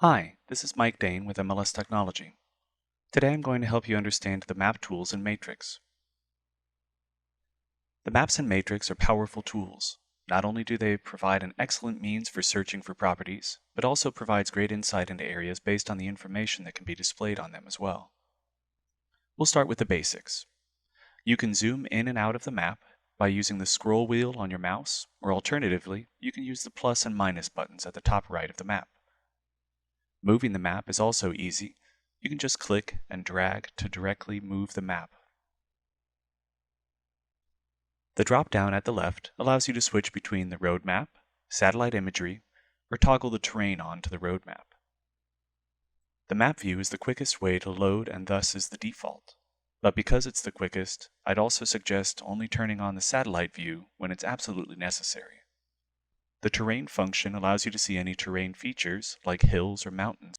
Hi, this is Mike Dane with MLS Technology. Today I'm going to help you understand the map tools in Matrix. The maps in Matrix are powerful tools. Not only do they provide an excellent means for searching for properties, but also provides great insight into areas based on the information that can be displayed on them as well. We'll start with the basics. You can zoom in and out of the map by using the scroll wheel on your mouse, or alternatively, you can use the plus and minus buttons at the top right of the map. Moving the map is also easy. You can just click and drag to directly move the map. The drop-down at the left allows you to switch between the road map, satellite imagery, or toggle the terrain onto the road map. The map view is the quickest way to load and thus is the default. But because it's the quickest, I'd also suggest only turning on the satellite view when it's absolutely necessary. The terrain function allows you to see any terrain features, like hills or mountains.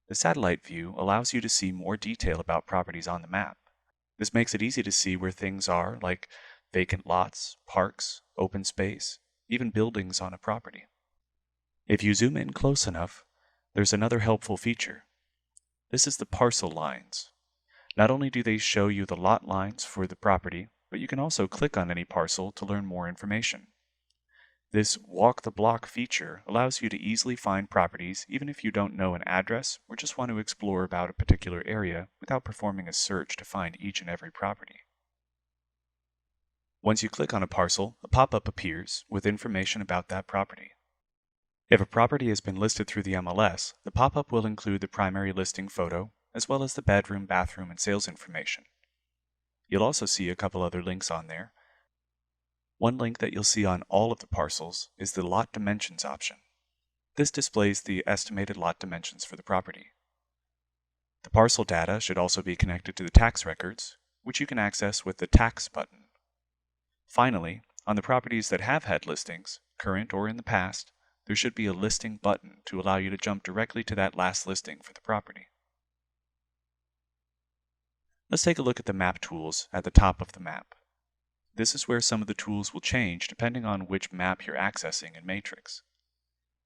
The satellite view allows you to see more detail about properties on the map. This makes it easy to see where things are, like vacant lots, parks, open space, even buildings on a property. If you zoom in close enough, there's another helpful feature. This is the Parcel Lines. Not only do they show you the lot lines for the property, but you can also click on any parcel to learn more information. This Walk the Block feature allows you to easily find properties even if you don't know an address or just want to explore about a particular area without performing a search to find each and every property. Once you click on a parcel, a pop-up appears with information about that property. If a property has been listed through the MLS, the pop-up will include the primary listing photo as well as the bedroom, bathroom, and sales information. You'll also see a couple other links on there. One link that you'll see on all of the parcels is the Lot Dimensions option. This displays the estimated lot dimensions for the property. The parcel data should also be connected to the tax records, which you can access with the Tax button. Finally, on the properties that have had listings, current or in the past, there should be a Listing button to allow you to jump directly to that last listing for the property. Let's take a look at the map tools at the top of the map. This is where some of the tools will change depending on which map you're accessing in Matrix.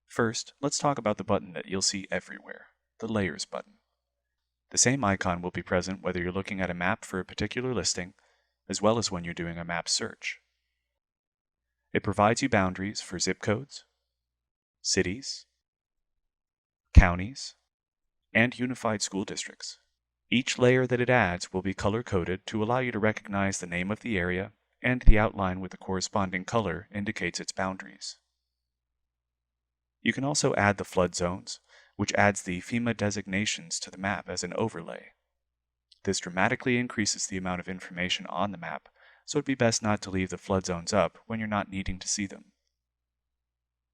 First, let's talk about the button that you'll see everywhere, the Layers button. The same icon will be present whether you're looking at a map for a particular listing, as well as when you're doing a map search. It provides you boundaries for zip codes, cities, counties, and unified school districts. Each layer that it adds will be color-coded to allow you to recognize the name of the area, and the outline with the corresponding color indicates its boundaries. You can also add the flood zones, which adds the FEMA designations to the map as an overlay. This dramatically increases the amount of information on the map, so it'd be best not to leave the flood zones up when you're not needing to see them.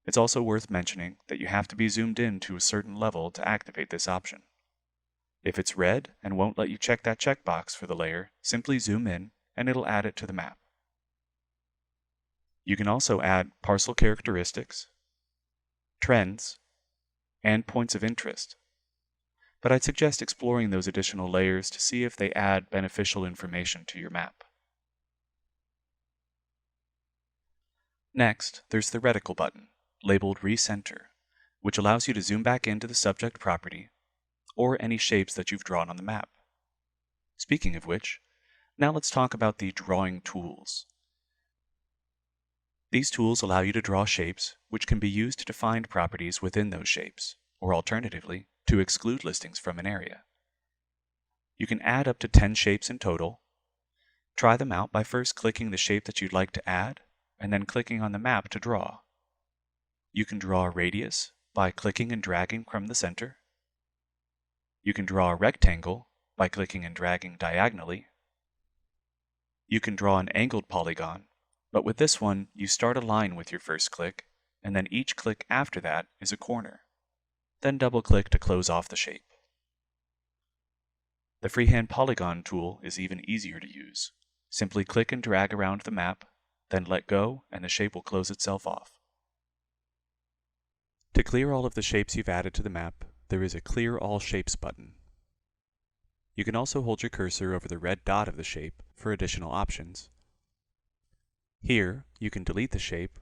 It's also worth mentioning that you have to be zoomed in to a certain level to activate this option. If it's red and won't let you check that checkbox for the layer, simply zoom in and it'll add it to the map. You can also add parcel characteristics, trends, and points of interest. But I'd suggest exploring those additional layers to see if they add beneficial information to your map. Next, there's the reticle button, labeled Recenter, which allows you to zoom back into the subject property or any shapes that you've drawn on the map. Speaking of which, now let's talk about the drawing tools. These tools allow you to draw shapes, which can be used to find properties within those shapes, or alternatively, to exclude listings from an area. You can add up to 10 shapes in total. Try them out by first clicking the shape that you'd like to add, and then clicking on the map to draw. You can draw a radius by clicking and dragging from the center. You can draw a rectangle by clicking and dragging diagonally. You can draw an angled polygon, but with this one, you start a line with your first click, and then each click after that is a corner. Then double-click to close off the shape. The Freehand Polygon tool is even easier to use. Simply click and drag around the map, then let go, and the shape will close itself off. To clear all of the shapes you've added to the map, there is a Clear All Shapes button. You can also hold your cursor over the red dot of the shape for additional options. Here, you can delete the shape,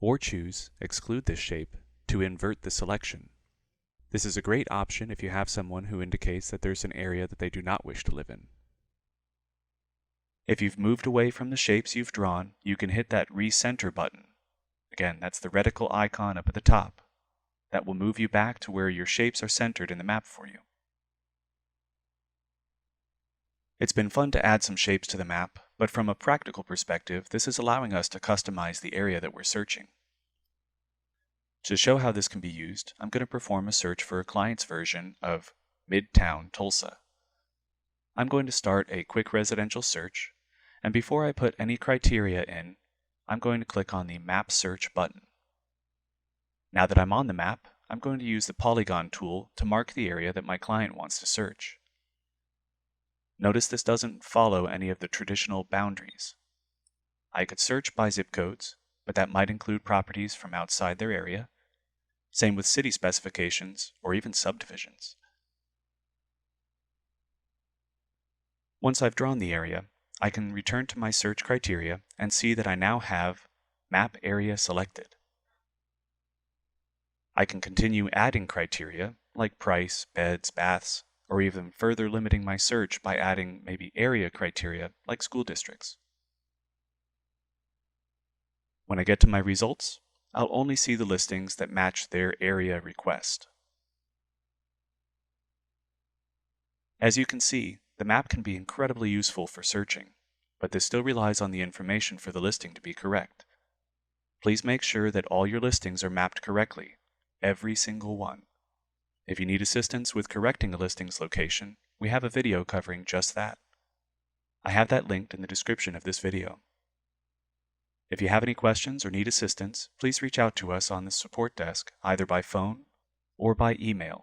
or choose Exclude this shape to invert the selection. This is a great option if you have someone who indicates that there's an area that they do not wish to live in. If you've moved away from the shapes you've drawn, you can hit that Recenter button. Again, that's the reticle icon up at the top. That will move you back to where your shapes are centered in the map for you. It's been fun to add some shapes to the map, but from a practical perspective, this is allowing us to customize the area that we're searching. To show how this can be used, I'm going to perform a search for a client's version of Midtown Tulsa. I'm going to start a quick residential search, and before I put any criteria in, I'm going to click on the Map Search button. Now that I'm on the map, I'm going to use the Polygon Tool to mark the area that my client wants to search. Notice this doesn't follow any of the traditional boundaries. I could search by zip codes, but that might include properties from outside their area. Same with city specifications or even subdivisions. Once I've drawn the area, I can return to my search criteria and see that I now have Map Area selected. I can continue adding criteria like price, beds, baths, or even further limiting my search by adding maybe area criteria like school districts. When I get to my results, I'll only see the listings that match their area request. As you can see, the map can be incredibly useful for searching, but this still relies on the information for the listing to be correct. Please make sure that all your listings are mapped correctly, every single one. If you need assistance with correcting a listing's location, we have a video covering just that. I have that linked in the description of this video. If you have any questions or need assistance, please reach out to us on the support desk either by phone or by email.